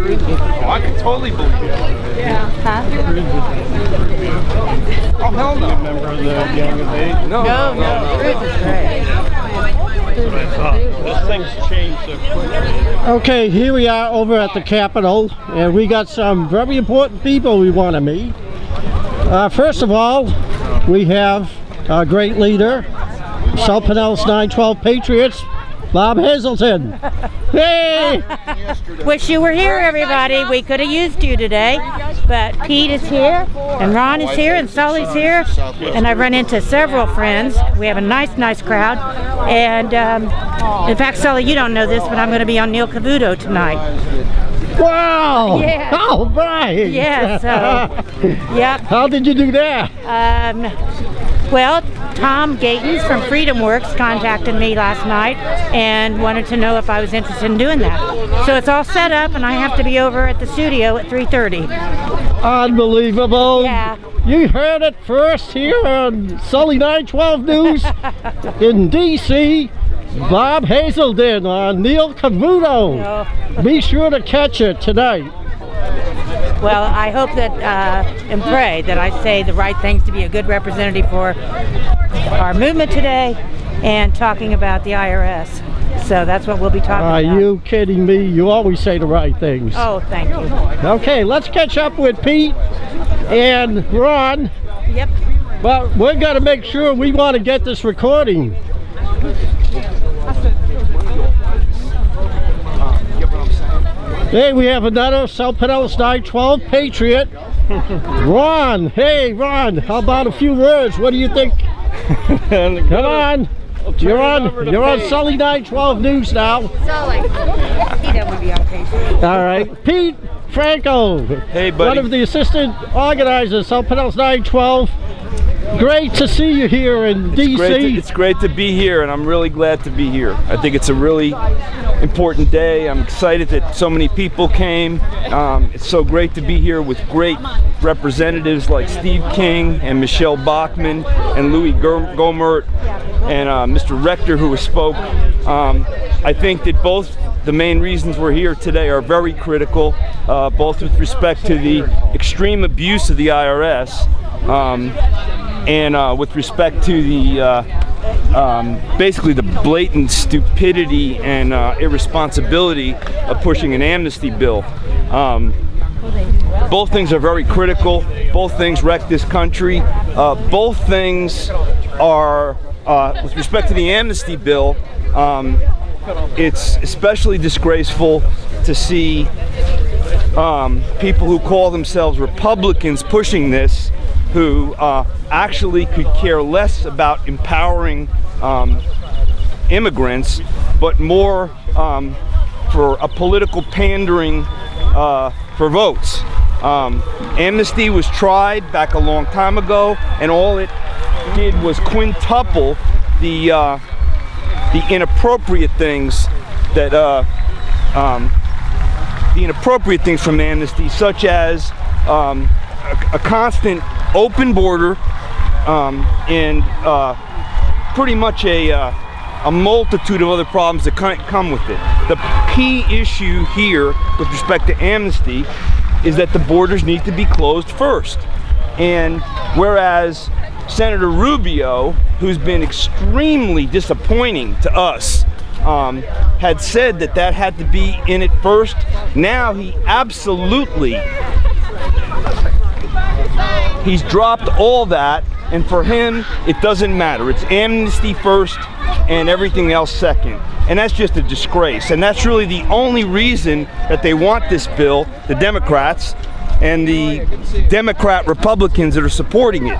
Oh, I can totally believe it. Yeah. Huh? Oh, hell no. Member of the Gang of Eight? No. Cruise is great. This thing's changed so quick. Okay, here we are over at the Capitol, and we got some very important people we want to meet. First of all, we have our great leader, South Pinellas 912 Patriots, Bob Hazelton. Hey! Wish you were here, everybody. We could have used you today, but Pete is here, and Ron is here, and Sully's here, and I've run into several friends. We have a nice crowd, and in fact, Sully, you don't know this, but I'm going to be on Neil Cavuto tonight. Wow! Yeah. All right! Yeah, so, yep. How did you do that? Well, Tom Gatens from Freedom Works contacted me last night and wanted to know if I was interested in doing that. So it's all set up, and I have to be over at the studio at 3:30. Unbelievable! Yeah. You heard it first here on Sully 912 News in D.C. Bob Hazelton on Neil Cavuto. No. Be sure to catch it tonight. Well, I hope that and pray that I say the right things to be a good representative for our movement today and talking about the IRS. So that's what we'll be talking about. Are you kidding me? You always say the right things. Oh, thank you. Okay, let's catch up with Pete and Ron. Yep. But we're going to make sure we want to get this recording. Hey, we have another South Pinellas 912 Patriot, Ron. Hey, Ron, how about a few words? What do you think? Come on. You're on Sully 912 News now. Sully. He doesn't want to be on page. All right. Pete Franco. Hey, buddy. One of the assistant organizers, South Pinellas 912. Great to see you here in D.C. It's great to be here, and I'm really glad to be here. I think it's a really important day. I'm excited that so many people came. It's so great to be here with great representatives like Steve King and Michelle Bachmann and Louis Gomert and Mr. Rector, who spoke. I think that both the main reasons we're here today are very critical, both with respect to the extreme abuse of the IRS and with respect to the basically the blatant stupidity and irresponsibility of pushing an amnesty bill. Both things are very critical. Both things wreck this country. Both things are, with respect to the amnesty bill, it's especially disgraceful to see people who call themselves Republicans pushing this, who actually could care less about empowering immigrants, but more for a political pandering for votes. Amnesty was tried back a long time ago, and all it did was quintuple the inappropriate things that the inappropriate things from amnesty, such as a constant open border and pretty much a multitude of other problems that come with it. The key issue here with respect to amnesty is that the borders need to be closed first. And whereas Senator Rubio, who's been extremely disappointing to us, had said that that had to be in it first, now he absolutely he's dropped all that, and for him it doesn't matter. It's amnesty first and everything else second, and that's just a disgrace. And that's really the only reason that they want this bill, the Democrats and the Democrat Republicans that are supporting it,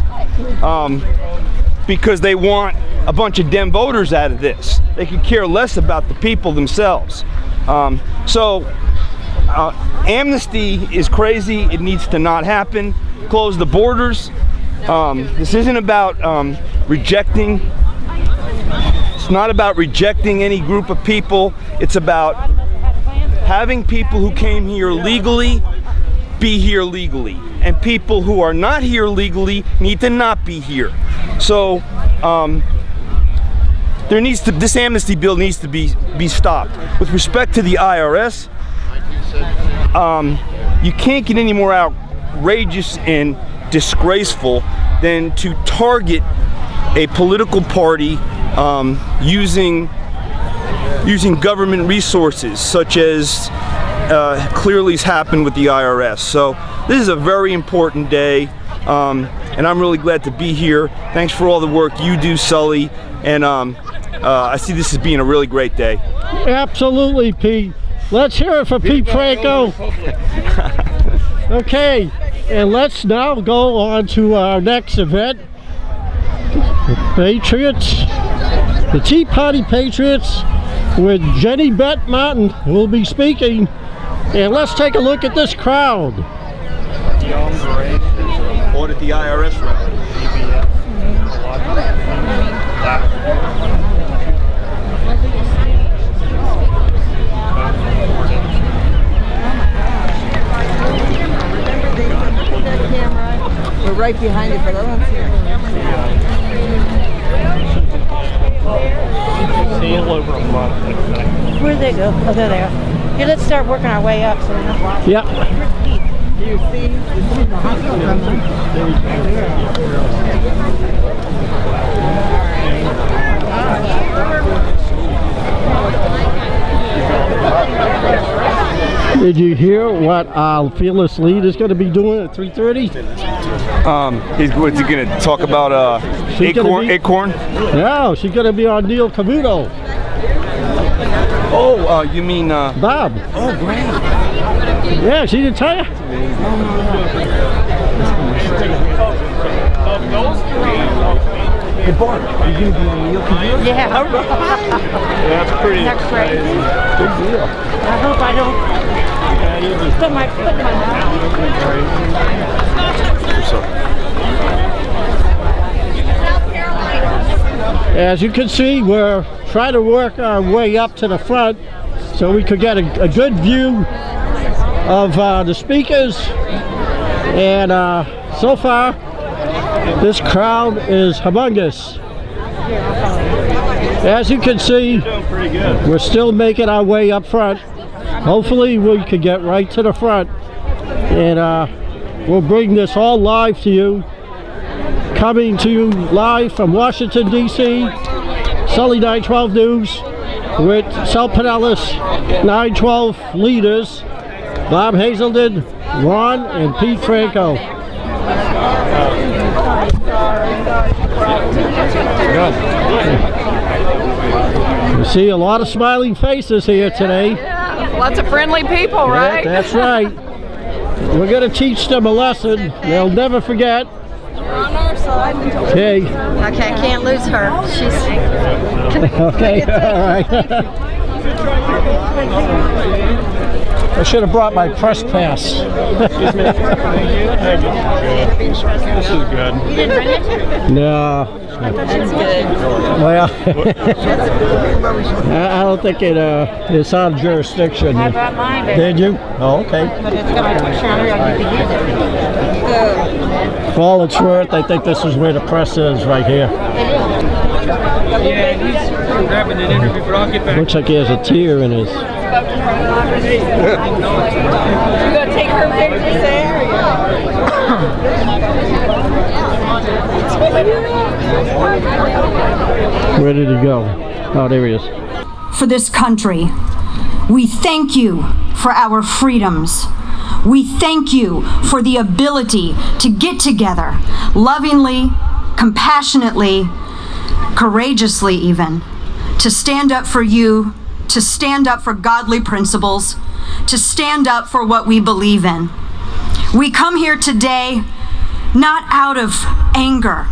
because they want a bunch of Dem voters out of this. They could care less about the people themselves. Amnesty is crazy. It needs to not happen. Close the borders. This isn't about rejecting. It's not about rejecting any group of people. It's about having people who came here legally be here legally, and people who are not here legally need to not be here. So this amnesty bill needs to be stopped. With respect to the IRS, you can't get any more outrageous and disgraceful than to target a political party using government resources, such as clearly has happened with the IRS. So this is a very important day, and I'm really glad to be here. Thanks for all the work you do, Sully, and I see this as being a really great day. Absolutely, Pete. Let's hear it for Pete Franco. Okay, and let's now go on to our next event. The Patriots, the Tea Party Patriots, with Jenny Bett Martin will be speaking. And let's take a look at this crowd. Audit the IRS rally. We're right behind you, but I don't see it. Where'd they go? Oh, there they are. Here, let's start working our way up. So Yeah. Do you see? The hospital Did you hear what our fearless lead is going to be doing at 3:30? What's he going to talk about? Acorn? No, she's going to be on Neil Cavuto. Oh, you mean Barb. Oh, great. Yeah, she didn't tell you. Hey, Barb, are you going to be on Neil Cavuto? yeah. That's pretty. Isn't that crazy? Big deal. I hope I don't put my foot in my mouth. As you can see, we're trying to work our way up to the front so we could get a good view of the speakers. And so far, this crowd is humongous. As you can see, we're still making our way up front. Hopefully we can get right to the front, and we'll bring this all live to you. Coming to you live from Washington, D.C., Sully 912 News with Sal Pinellas, 912 leaders, Bob Hazelden, Ron, and Pete Franco. You see a lot of smiling faces here today. Lots of friendly people, right? Yeah, that's right. We're going to teach them a lesson they'll never forget. On our side. Okay. Okay, can't lose her. She's Okay, all right. I should have brought my press pass. Excuse me. This is good. You didn't bring it? No. That's good. Well, I don't think it's on jurisdiction. I brought mine, but Did you? Oh, okay. it's got my picture on it. I need to use it. For all it's worth, I think this is where the press is, right here. Yeah, he's grabbing an interview, but I'll get back. Looks like he has a tear in his. You gonna take her pictures there? Where did he go? Oh, there he is. For this country. We thank you for our freedoms. We thank you for the ability to get together lovingly, compassionately, courageously even, to stand up for you, to stand up for godly principles, to stand up for what we believe in. We come here today not out of anger,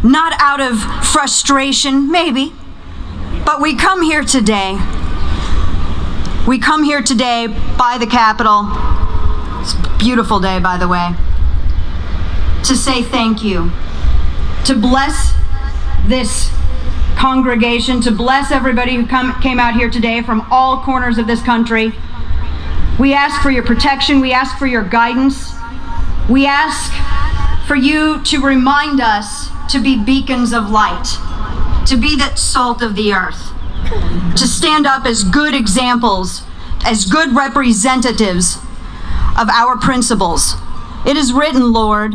not out of frustration, maybe, but we come here today. We come here today by the Capitol. It's a beautiful day, by the way, to say thank you, to bless this congregation, to bless everybody who came out here today from all corners of this country. We ask for your protection. We ask for your guidance. We ask for you to remind us to be beacons of light, to be the salt of the earth, to stand up as good examples, as good representatives of our principles. It is written, Lord,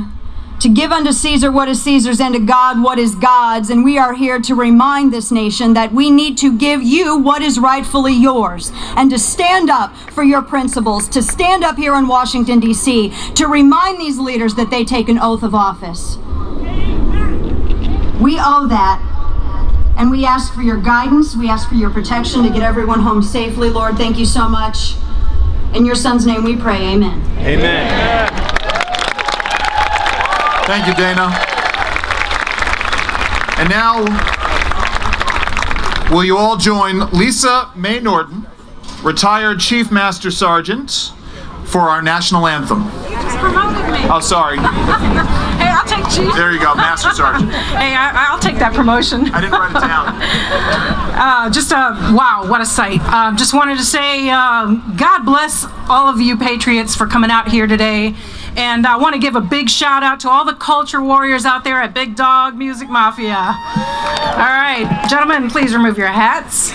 to give unto Caesar what is Caesar's and to God what is God's. And we are here to remind this nation that we need to give you what is rightfully yours and to stand up for your principles, to stand up here in Washington, D.C., to remind these leaders that they take an oath of office. We owe that. And we ask for your guidance. We ask for your protection to get everyone home safely. Lord, thank you so much. In your son's name we pray, amen. Amen. Thank you, Dana. And now, will you all join Lisa May Norton, retired Chief Master Sergeant, for our national anthem. You just promoted me. Oh, sorry. Hey, I'll take Chief. There you go, Master Sergeant. Hey, I'll take that promotion. I didn't write it down. Wow, what a sight. Just wanted to say, God bless all of you patriots for coming out here today. And I want to give a big shout out to all the culture warriors out there at Big Dog Music Mafia. All right, gentlemen, please remove your hats.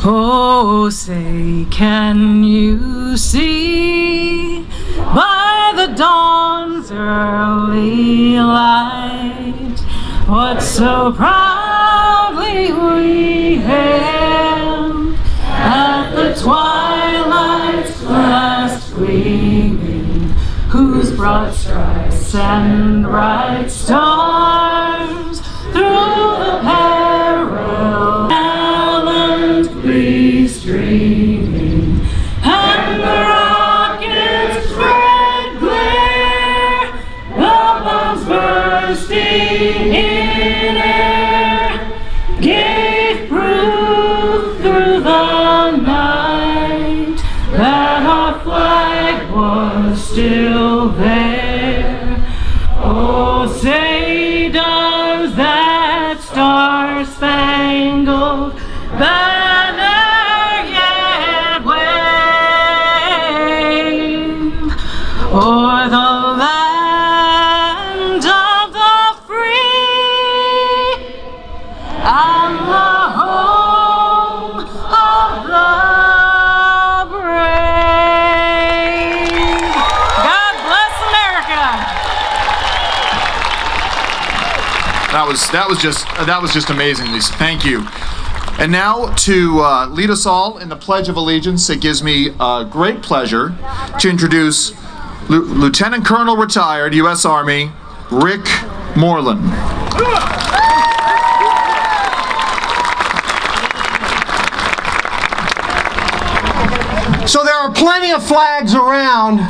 Oh, say, can you see by the dawn's early light what so proudly we hailed at the twilight's last gleaming, whose broad stripes and bright stars through the peril gallantly streaming, and the rocket's red glare, the bombs bursting in air, gave proof through the night that our flag was still there. Oh, say does that star-spangled banner yet wave o'er the land of the free and the home of the brave? God bless America. That was just amazing, Lisa. Thank you. And now to lead us all in the Pledge of Allegiance, it gives me great pleasure to introduce Lieutenant Colonel retired U.S. Army Rick Moreland. So there are plenty of flags around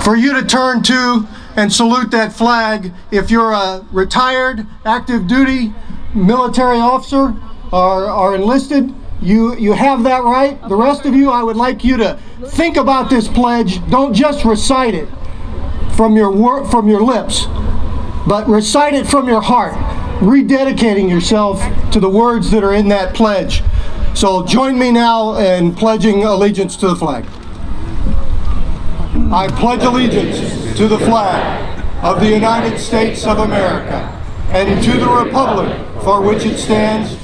for you to turn to and salute that flag. If you're a retired active duty military officer or are enlisted, you have that right. The rest of you, I would like you to think about this pledge. Don't just recite it from your lips, but recite it from your heart, rededicating yourself to the words that are in that pledge. So join me now in pledging allegiance to the flag. I pledge allegiance to the flag of the United States of America and to the republic for which it stands,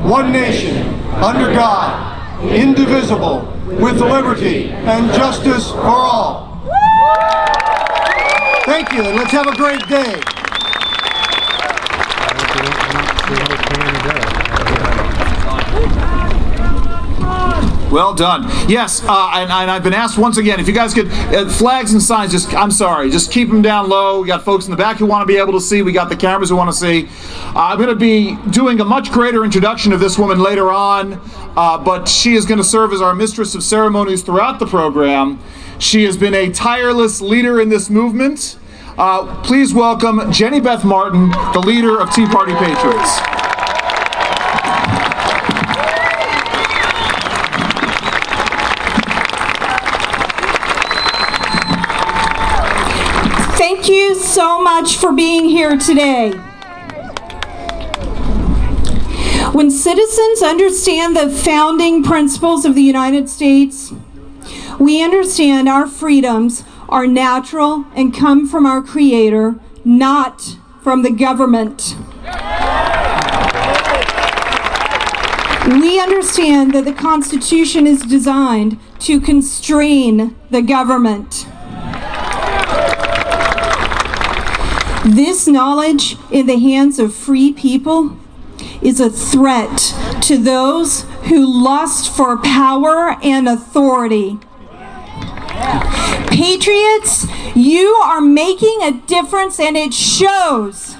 one nation, under God, indivisible, with liberty and justice for all. Thank you, and let's have a great day. Well done. Yes, and I've been asked once again, if you guys could, flags and signs, just keep them down low. We got folks in the back who want to be able to see. We got the cameras who want to see. I'm going to be doing a much greater introduction of this woman later on, but she is going to serve as our mistress of ceremonies throughout the program. She has been a tireless leader in this movement. Please welcome Jenny Beth Martin, the leader of Tea Party Patriots. Thank you so much for being here today. When citizens understand the founding principles of the United States, we understand our freedoms are natural and come from our Creator, not from the government. We understand that the Constitution is designed to constrain the government. This knowledge in the hands of free people is a threat to those who lust for power and authority. Patriots, you are making a difference, and it shows.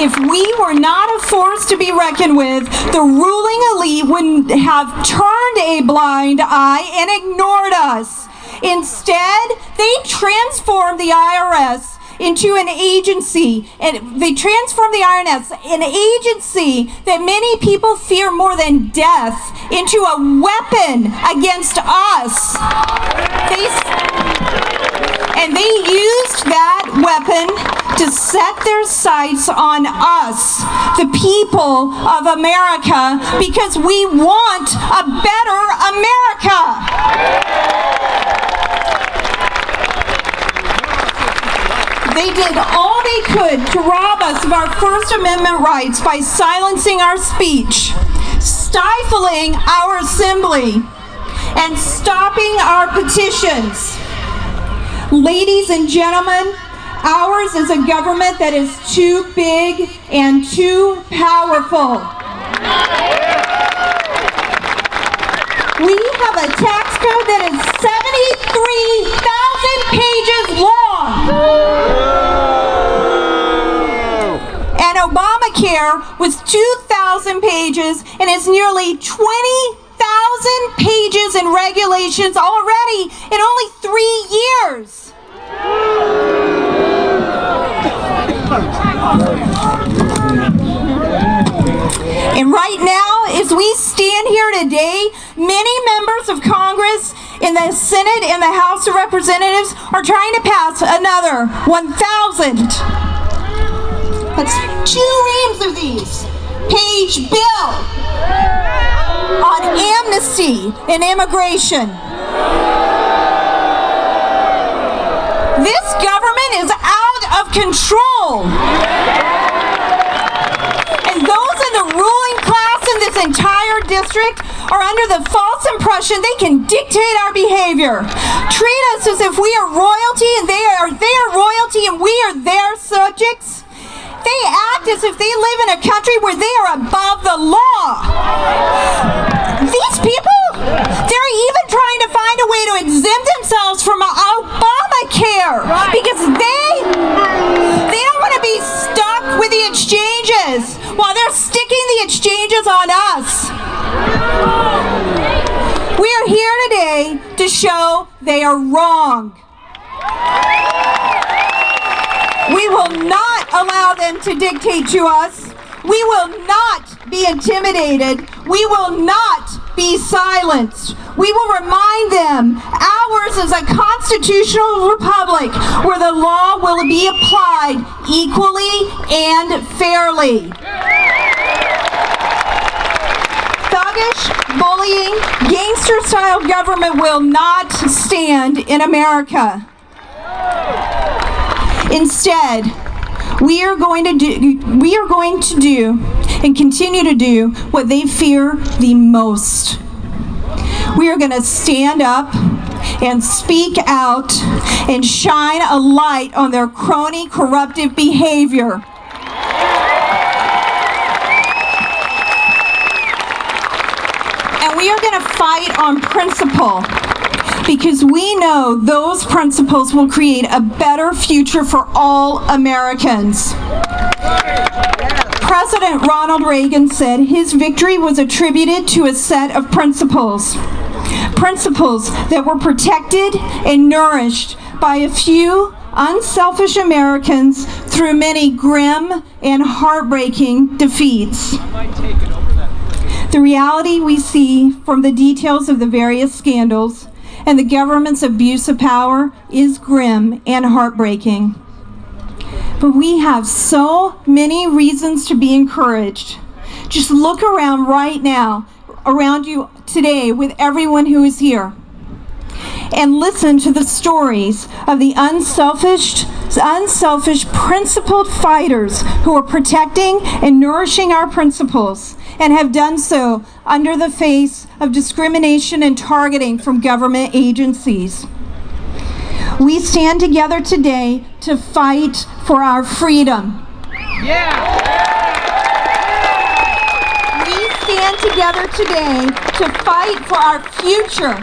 If we were not a force to be reckoned with, the ruling elite would have turned a blind eye and ignored us. Instead, they transformed the IRS into an agency, and they transformed the IRS, an agency that many people fear more than death, into a weapon against us. They used that weapon to set their sights on us, the people of America, because we want a better America. They did all they could to rob us of our First Amendment rights by silencing our speech, stifling our assembly, and stopping our petitions. Ladies and gentlemen, ours is a government that is too big and too powerful. We have a tax code that is 73,000 pages long. And Obamacare was 2,000 pages and is nearly 20,000 pages in regulations already in only 3 years. And right now, as we stand here today, many members of Congress in the Senate and the House of Representatives are trying to pass another 1,000. That's 2 reams of these page bill on amnesty and immigration. This government is out of control. And those in the ruling class in this entire district are under the false impression they can dictate our behavior. Treat us as if we are royalty and they are their royalty and we are their subjects. They act as if they live in a country where they are above the law. These people, they're even trying to find a way to exempt themselves from Obamacare because they don't want to be stuck with the exchanges while they're sticking the exchanges on us. We are here today to show they are wrong. We will not allow them to dictate to us. We will not be intimidated. We will not be silenced. We will remind them ours is a constitutional republic where the law will be applied equally and fairly. Thuggish, bullying, gangster-style government will not stand in America. Instead, we are going to do and continue to do what they fear the most. We are going to stand up and speak out and shine a light on their crony, corruptive behavior. And we are going to fight on principle, because we know those principles will create a better future for all Americans. President Ronald Reagan said his victory was attributed to a set of principles. Principles that were protected and nourished by a few unselfish Americans through many grim and heartbreaking defeats. The reality we see from the details of the various scandals and the government's abuse of power is grim and heartbreaking. But we have so many reasons to be encouraged. Just look around right now, around you today with everyone who is here. and listen to the stories of the unselfish, principled fighters who are protecting and nourishing our principles and have done so under the face of discrimination and targeting from government agencies. We stand together today to fight for our freedom. We stand together today to fight for our future.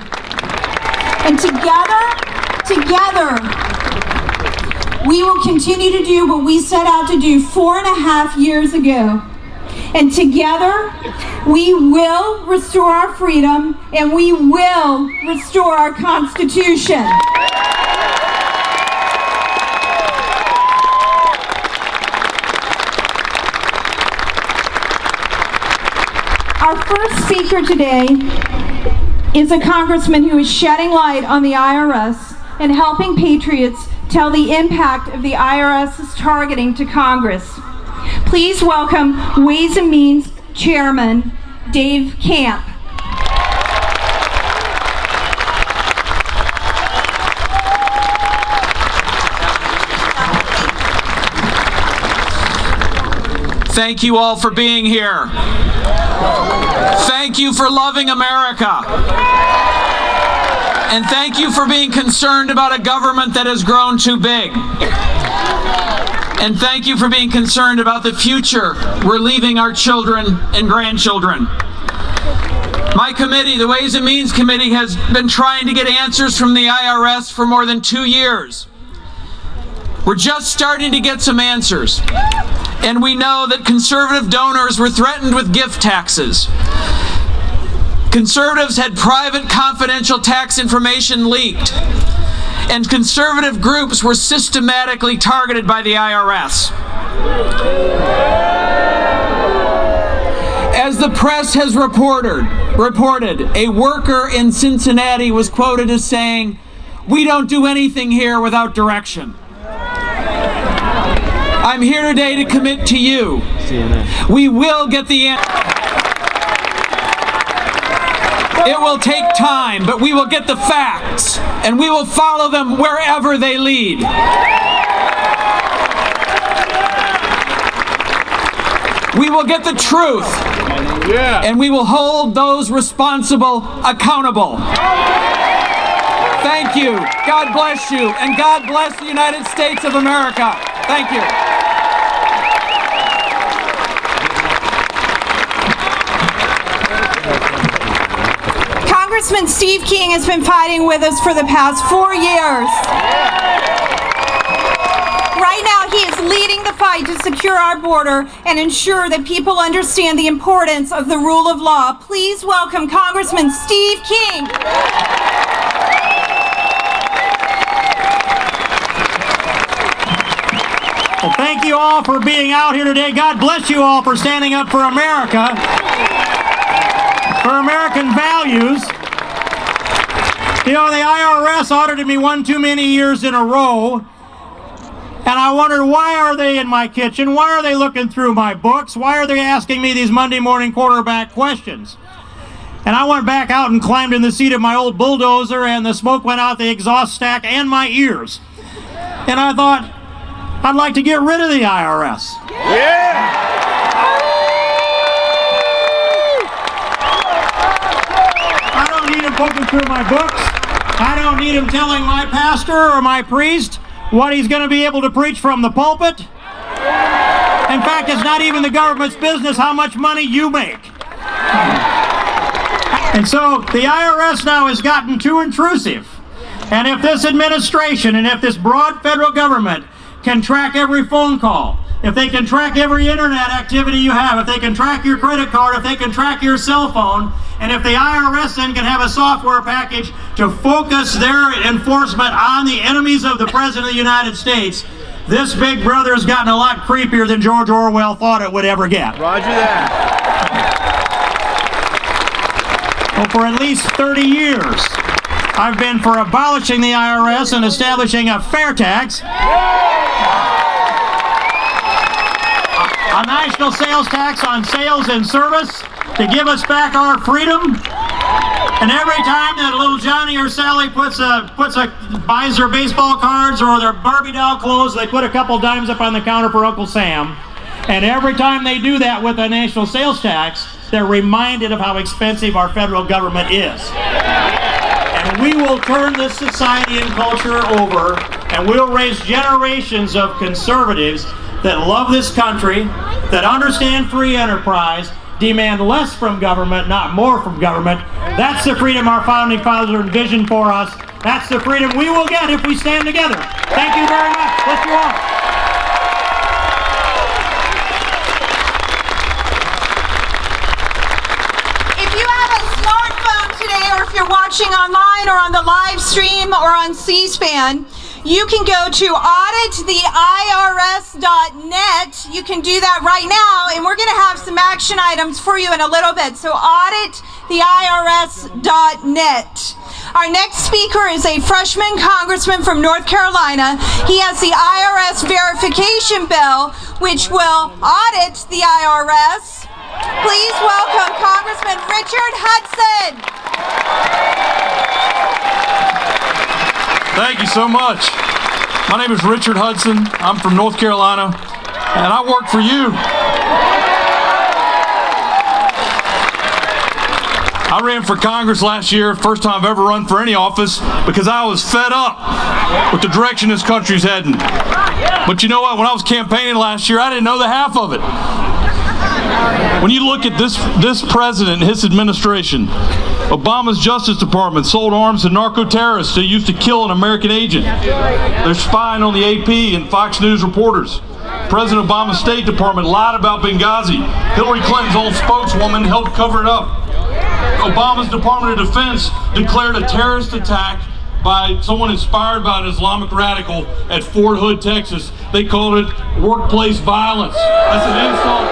And together, we will continue to do what we set out to do 4.5 years ago. And together, we will restore our freedom and we will restore our Constitution. Our first speaker today is a congressman who is shedding light on the IRS and helping patriots tell the impact of the IRS's targeting to Congress. Please welcome Ways and Means Chairman Dave Camp. Thank you all for being here. Thank you for loving America. And thank you for being concerned about a government that has grown too big. And thank you for being concerned about the future we're leaving our children and grandchildren. My committee, the Ways and Means Committee, has been trying to get answers from the IRS for more than 2 years. We're just starting to get some answers. And we know that conservative donors were threatened with gift taxes. Conservatives had private confidential tax information leaked. And conservative groups were systematically targeted by the IRS. As the press has reported, a worker in Cincinnati was quoted as saying, "We don't do anything here without direction." I'm here today to commit to you. We will get the answer. It will take time, but we will get the facts, and we will follow them wherever they lead. We will get the truth, and we will hold those responsible accountable. Thank you. God bless you, and God bless the United States of America. Thank you. Congressman Steve King has been fighting with us for the past 4 years. Right now, he is leading the fight to secure our border and ensure that people understand the importance of the rule of law. Please welcome Congressman Steve King. Well, thank you all for being out here today. God bless you all for standing up for America, for American values. You know, the IRS audited me 1 too many years in a row, and I wondered, why are they in my kitchen? Why are they looking through my books? Why are they asking me these Monday morning quarterback questions? And I went back out and climbed in the seat of my old bulldozer, and the smoke went out the exhaust stack and my ears. And I thought, I'd like to get rid of the IRS. Yeah! I don't need him poking through my books. I don't need him telling my pastor or my priest what he's going to be able to preach from the pulpit. In fact, it's not even the government's business how much money you make. And so the IRS now has gotten too intrusive. And if this administration and if this broad federal government can track every phone call, if they can track every internet activity you have, if they can track your credit card, if they can track your cell phone, and if the IRS then can have a software package to focus their enforcement on the enemies of the President of the United States, this big brother has gotten a lot creepier than George Orwell thought it would ever get. Roger that. Well, for at least 30 years, I've been for abolishing the IRS and establishing a fair tax. A national sales tax on sales and service to give us back our freedom. And every time that little Johnny or or Sally buys their baseball cards or their Barbie doll clothes, they put a couple dimes up on the counter for Uncle Sam. And every time they do that with a national sales tax, they're reminded of how expensive our federal government is. And we will turn this society and culture over, and we'll raise generations of conservatives that love this country, that understand free enterprise, demand less from government, not more from government. That's the freedom our founding fathers envisioned for us. That's the freedom we will get if we stand together. Thank you very much. Bless you all. If you have a smartphone today, or if you're watching online or on the live stream or on C-SPAN, you can go to audittheirs.net. You can do that right now, and we're going to have some action items for you in a little bit. So audittheirs.net. Our next speaker is a freshman congressman from North Carolina. He has the IRS verification bill, which will audit the IRS. Please welcome Congressman Richard Hudson. Thank you so much. My name is Richard Hudson. I'm from North Carolina, and I work for you. I ran for Congress last year, first time I've ever run for any office, because I was fed up with the direction this country's heading. But you know what? When I was campaigning last year, I didn't know the half of it. When you look at this president and his administration, Obama's Justice Department sold arms to narco-terrorists who used to kill an American agent. They're spying on the AP and Fox News reporters. President Obama's State Department lied about Benghazi. Hillary Clinton's own spokeswoman helped cover it up. Obama's Department of Defense declared a terrorist attack by someone inspired by an Islamic radical at Fort Hood, Texas. They called it workplace violence. That's an insult.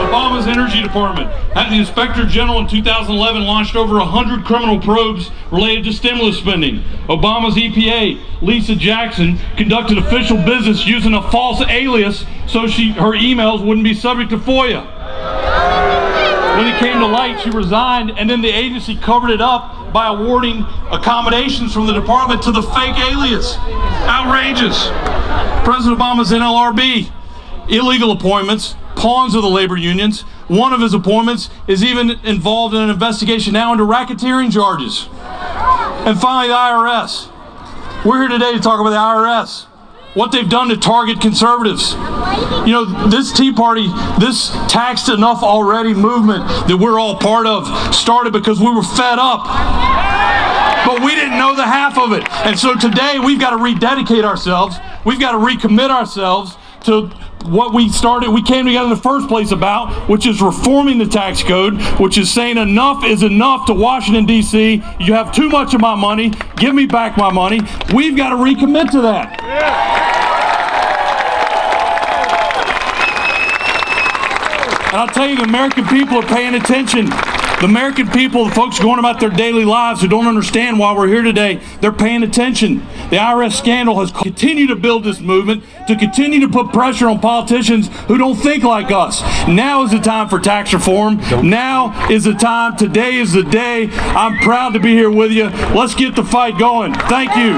Obama's Energy Department had the Inspector General in 2011 launched over 100 criminal probes related to stimulus spending. Obama's EPA, Lisa Jackson, conducted official business using a false alias so her emails wouldn't be subject to FOIA. When it came to light, she resigned, and then the agency covered it up by awarding accommodations from the department to the fake alias. Outrageous. President Obama's NLRB, illegal appointments, pawns of the labor unions. One of his appointments is even involved in an investigation now into racketeering charges. And finally, the IRS. We're here today to talk about the IRS, what they've done to target conservatives. You know, this Tea Party, this taxed enough already movement that we're all part of started because we were fed up. But we didn't know the half of it. And so today we've got to rededicate ourselves. We've got to recommit ourselves to what we came together in the first place about, which is reforming the tax code, which is saying enough is enough to Washington, D.C. You have too much of my money. Give me back my money. We've got to recommit to that. And I'll tell you, the American people are paying attention. The American people, the folks going about their daily lives who don't understand why we're here today, they're paying attention. The IRS scandal has continued to build this movement, to continue to put pressure on politicians who don't think like us. Now is the time for tax reform. Now is the time. Today is the day. I'm proud to be here with you. Let's get the fight going. Thank you.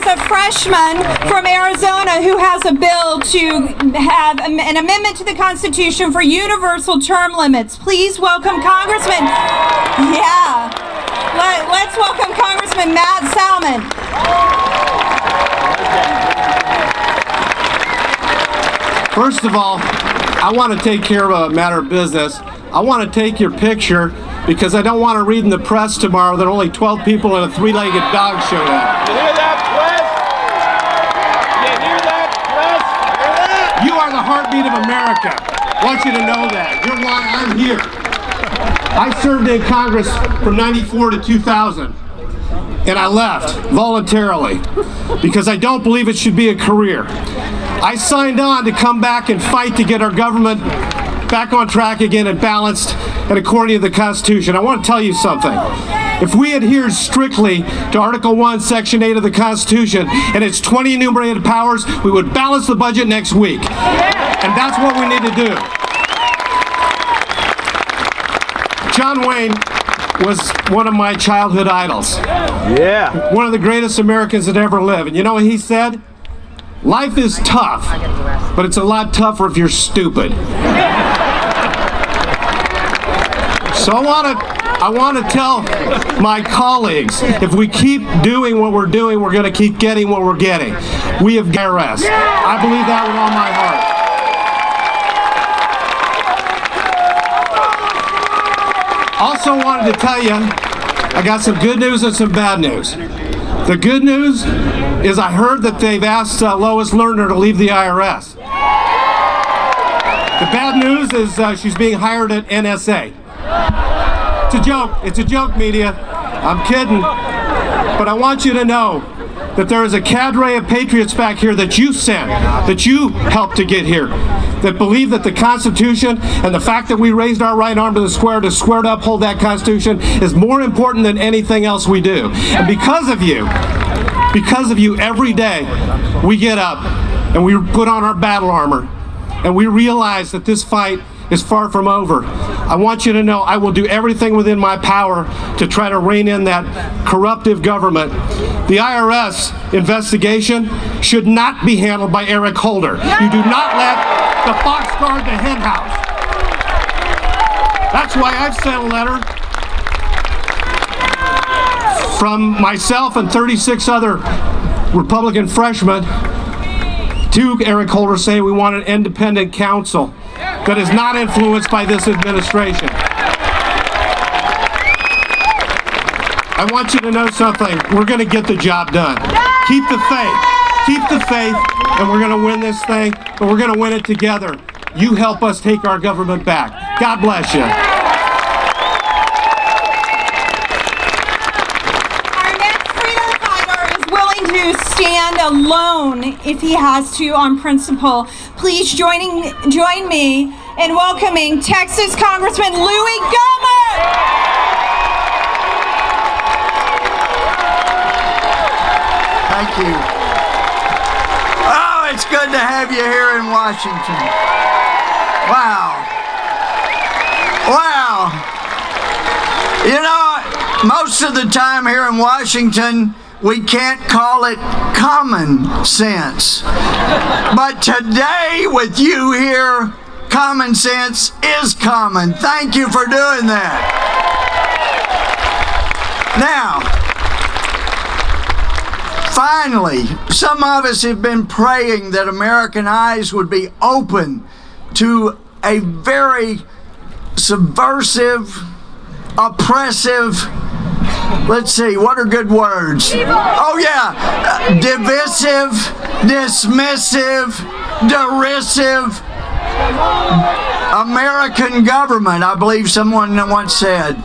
A freshman from Arizona who has a bill to have an amendment to the Constitution for universal term limits. Please welcome Congressman. Yeah. Let's welcome Congressman Matt Salmon. First of all, I want to take care of a matter of business. I want to take your picture because I don't want to read in the press tomorrow that only 12 people and a three-legged dog showed up. You hear that, press? You hear that, press? You are the heartbeat of America. I want you to know that. You're why I'm here. I served in Congress from 94 to 2000, and I left voluntarily because I don't believe it should be a career. I signed on to come back and fight to get our government back on track again and balanced and according to the Constitution. I want to tell you something. If we adhere strictly to Article 1, Section 8 of the Constitution and its 20 enumerated powers, we would balance the budget next week. And that's what we need to do. John Wayne was one of my childhood idols. Yeah. One of the greatest Americans that ever lived. And you know what he said? Life is tough, but it's a lot tougher if you're stupid. So I want to tell my colleagues, if we keep doing what we're doing, we're going to keep getting what we're getting. We have IRS. I believe that with all my heart. Also wanted to tell you, I got some good news and some bad news. The good news is I heard that they've asked Lois Lerner to leave the IRS. The bad news is she's being hired at NSA. It's a joke. It's a joke, media. I'm kidding. But I want you to know that there is a cadre of patriots back here that you sent, that you helped to get here, that believe that the Constitution and the fact that we raised our right arm to the square to uphold that Constitution is more important than anything else we do. And because of you, every day we get up and we put on our battle armor and we realize that this fight is far from over. I want you to know I will do everything within my power to try to rein in that corruptive government. The IRS investigation should not be handled by Eric Holder. You do not let the fox guard the hen house. That's why I've sent a letter from myself and 36 other Republican freshmen to Eric Holder saying we want an independent counsel that is not influenced by this administration. I want you to know something. We're going to get the job done. Keep the faith. Keep the faith, and we're going to win this thing, but we're going to win it together. You help us take our government back. God bless you. To stand alone if he has to on principle. Please join me in welcoming Texas Congressman Louis Gohmert. Thank you. Oh, it's good to have you here in Washington. Wow. Wow. You know, most of the time here in Washington, we can't call it common sense. But today, with you here, common sense is common. Thank you for doing that. Now, finally, some of us have been praying that American eyes would be open to a very subversive, oppressive, let's see, what are good words? Oh yeah, divisive, dismissive, derisive American government, I believe someone once said.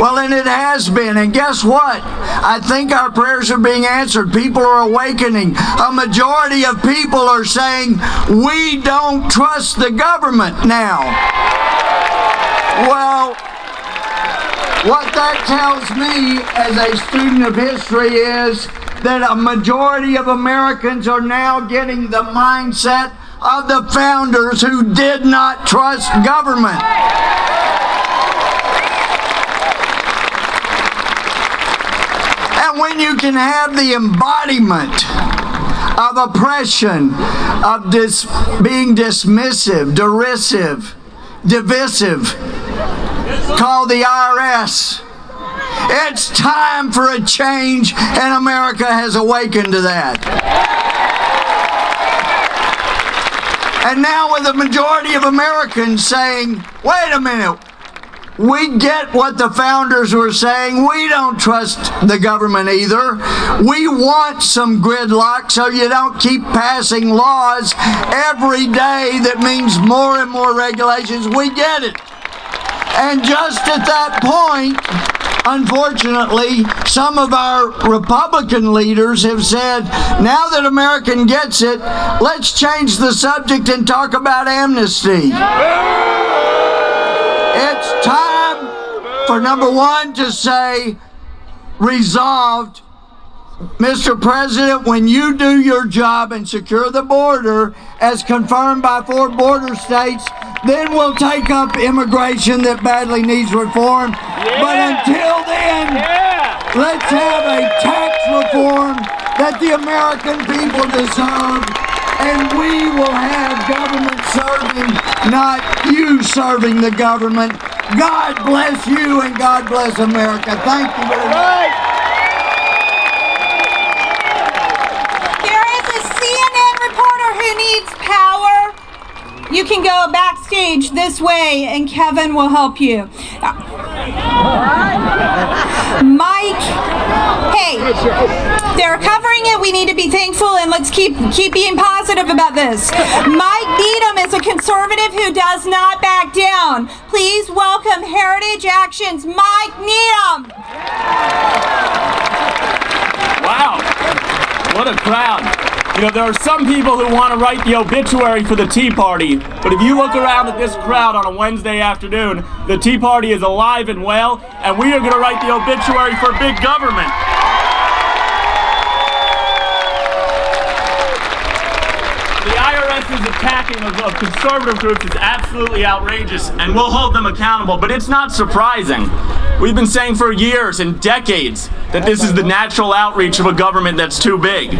Well, and it has been, and guess what? I think our prayers are being answered. People are awakening. A majority of people are saying, we don't trust the government now. Well, what that tells me as a student of history is that a majority of Americans are now getting the mindset of the founders who did not trust government. And when you can have the embodiment of oppression, of being dismissive, derisive, divisive, called the IRS. It's time for a change, and America has awakened to that. And now with the majority of Americans saying, wait a minute, we get what the founders were saying. We don't trust the government either. We want some gridlock so you don't keep passing laws every day that means more and more regulations. We get it. And just at that point, unfortunately, some of our Republican leaders have said, now that America gets it, let's change the subject and talk about amnesty. It's time for number one to say, resolved, Mr. President, when you do your job and secure the border as confirmed by 4 border states, then we'll take up immigration that badly needs reform. But until then, let's have a tax reform that the American people deserve, and we will have government serving, not you serving the government. God bless you and God bless America. Thank you very much. Who needs power? You can go backstage this way and Kevin will help you. Mike, hey, they're covering it. We need to be thankful and let's keep being positive about this. Mike Needham is a conservative who does not back down. Please welcome Heritage Action's Mike Needham. Wow, what a crowd. You know, there are some people who want to write the obituary for the Tea Party, but if you look around at this crowd on a Wednesday afternoon, the Tea Party is alive and well, and we are going to write the obituary for big government. The IRS's attacking of conservative groups is absolutely outrageous, and we'll hold them accountable, but it's not surprising. We've been saying for years and decades that this is the natural outreach of a government that's too big.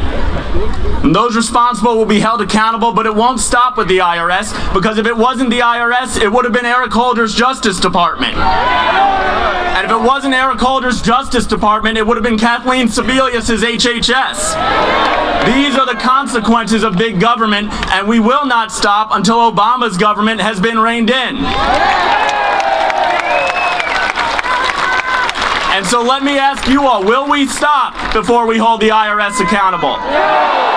And those responsible will be held accountable, but it won't stop with the IRS, because if it wasn't the IRS, it would have been Eric Holder's Justice Department. And if it wasn't Eric Holder's Justice Department, it would have been Kathleen Sebelius's HHS. These are the consequences of big government, and we will not stop until Obama's government has been reined in. And so let me ask you all, will we stop before we hold the IRS accountable? No.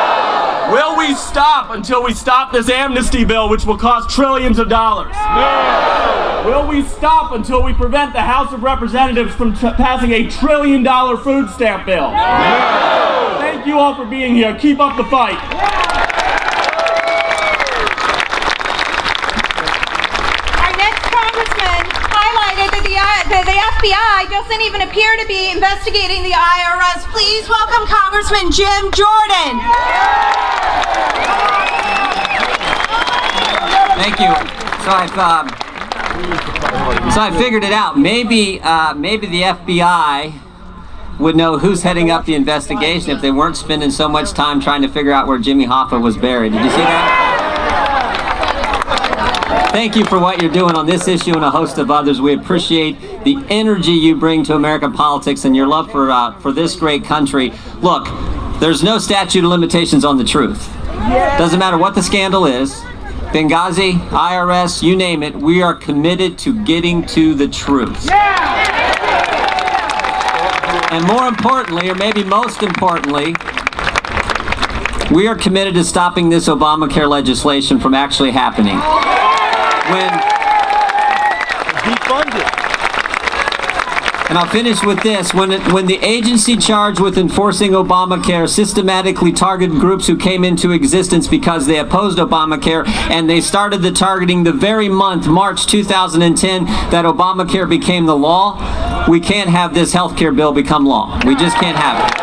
Will we stop until we stop this amnesty bill, which will cost trillions of dollars? No. Will we stop until we prevent the House of Representatives from passing $1 trillion food stamp bill? No. Thank you all for being here. Keep up the fight. Our next congressman highlighted that the FBI doesn't even appear to be investigating the IRS. Please welcome Congressman Jim Jordan. Thank you. So I figured it out. Maybe the FBI would know who's heading up the investigation if they weren't spending so much time trying to figure out where Jimmy Hoffa was buried. Did you see that? Thank you for what you're doing on this issue and a host of others. We appreciate the energy you bring to American politics and your love for this great country. Look, there's no statute of limitations on the truth. Doesn't matter what the scandal is. Benghazi, IRS, you name it, we are committed to getting to the truth. And more importantly, or maybe most importantly, we are committed to stopping this Obamacare legislation from actually happening. And I'll finish with this. When the agency charged with enforcing Obamacare systematically targeted groups who came into existence because they opposed Obamacare, and they started the targeting the very month, March 2010, that Obamacare became the law, we can't have this health care bill become law. We just can't have it.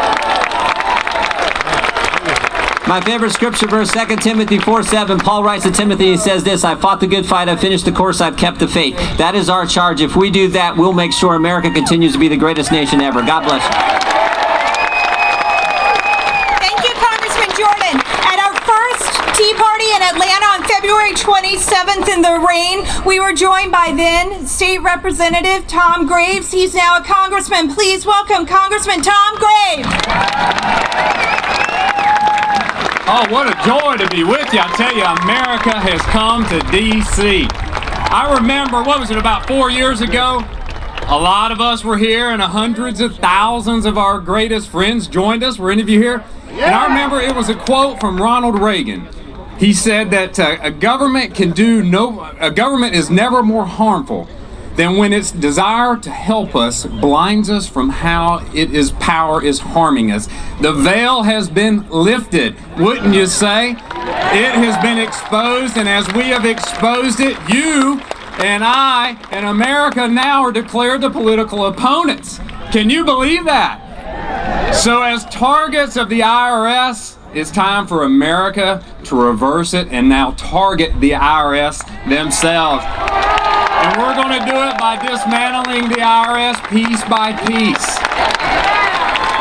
My favorite scripture verse, 2 Timothy 4:7, Paul writes to Timothy, he says this, I fought the good fight, I finished the course, I've kept the faith. That is our charge. If we do that, we'll make sure America continues to be the greatest nation ever. God bless you. Thank you, Congressman Jordan. At our first Tea Party in Atlanta on February 27th in the rain, we were joined by then State Representative Tom Graves. He's now a congressman. Please welcome Congressman Tom Graves. Oh, what a joy to be with you. I tell you, America has come to D.C. I remember, what was it, about 4 years ago? A lot of us were here, and hundreds of thousands of our greatest friends joined us. Were any of you here? Yeah. And I remember it was a quote from Ronald Reagan. He said that a government is never more harmful than when its desire to help us blinds us from how power is harming us. The veil has been lifted, wouldn't you say? It has been exposed, and as we have exposed it, you and I and America now are declared the political opponents. Can you believe that? So as targets of the IRS, it's time for America to reverse it and now target the IRS themselves. And we're going to do it by dismantling the IRS piece by piece.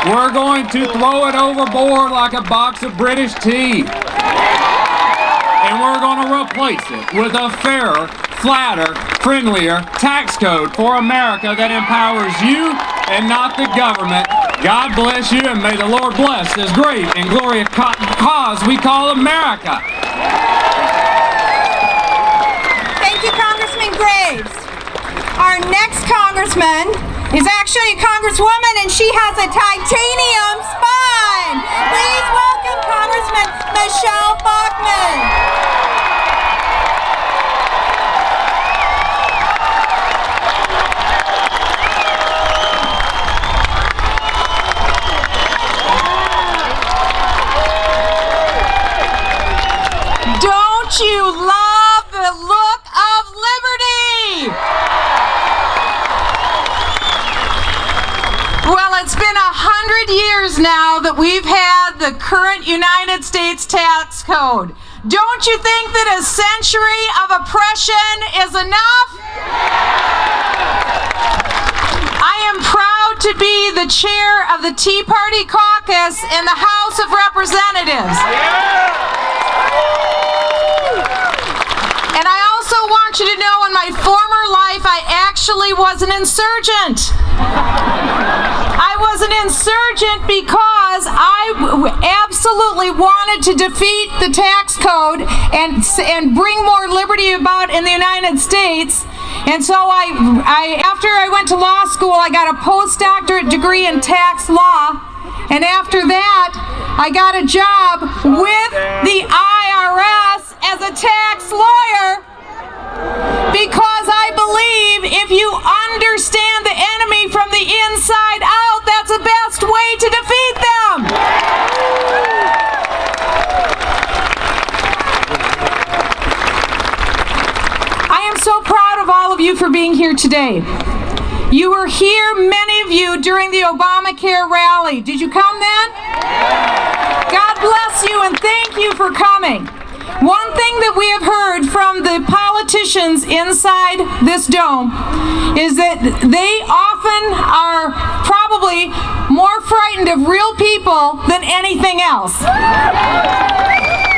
We're going to throw it overboard like a box of British tea. And we're going to replace it with a fairer, flatter, friendlier tax code for America that empowers you and not the government. God bless you, and may the Lord bless this great and glorious cause we call America. Thank you, Congressman Graves. Our next congressman is actually a congresswoman, and she has a titanium spine. Please welcome Congressman Michelle Bachmann. Don't you love the look of liberty? Well, it's been 100 years now that we've had the current United States tax code. Don't you think that a century of oppression is enough? I am proud to be the chair of the Tea Party caucus in the House of Representatives. And I also want you to know, in my former life, I actually was an insurgent. I was an insurgent because I absolutely wanted to defeat the tax code and bring more liberty about in the United States. And so after I went to law school, I got a postdoctorate degree in tax law. And after that, I got a job with the IRS as a tax lawyer, because I believe if you understand the enemy from the inside out, that's the best way to defeat them. I am so proud of all of you for being here today. You were here, many of you, during the Obamacare rally. Did you come then? God bless you, and thank you for coming. One thing that we have heard from the politicians inside this dome is that they often are probably more frightened of real people than anything else.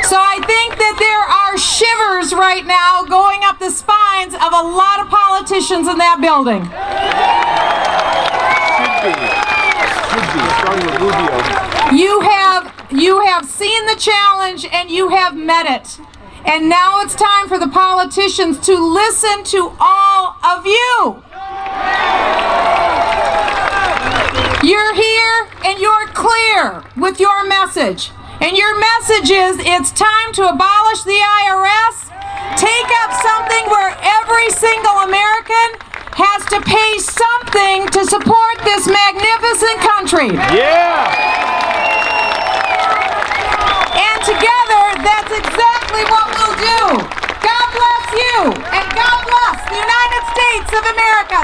So I think that there are shivers right now going up the spines of a lot of politicians in that building. You have seen the challenge and you have met it. And now it's time for the politicians to listen to all of you. You're here and you're clear with your message. And your message is it's time to abolish the IRS, take up something where every single American has to pay something to support this magnificent country. Yeah! And together, that's exactly what we'll do. God bless you, and God bless the United States of America.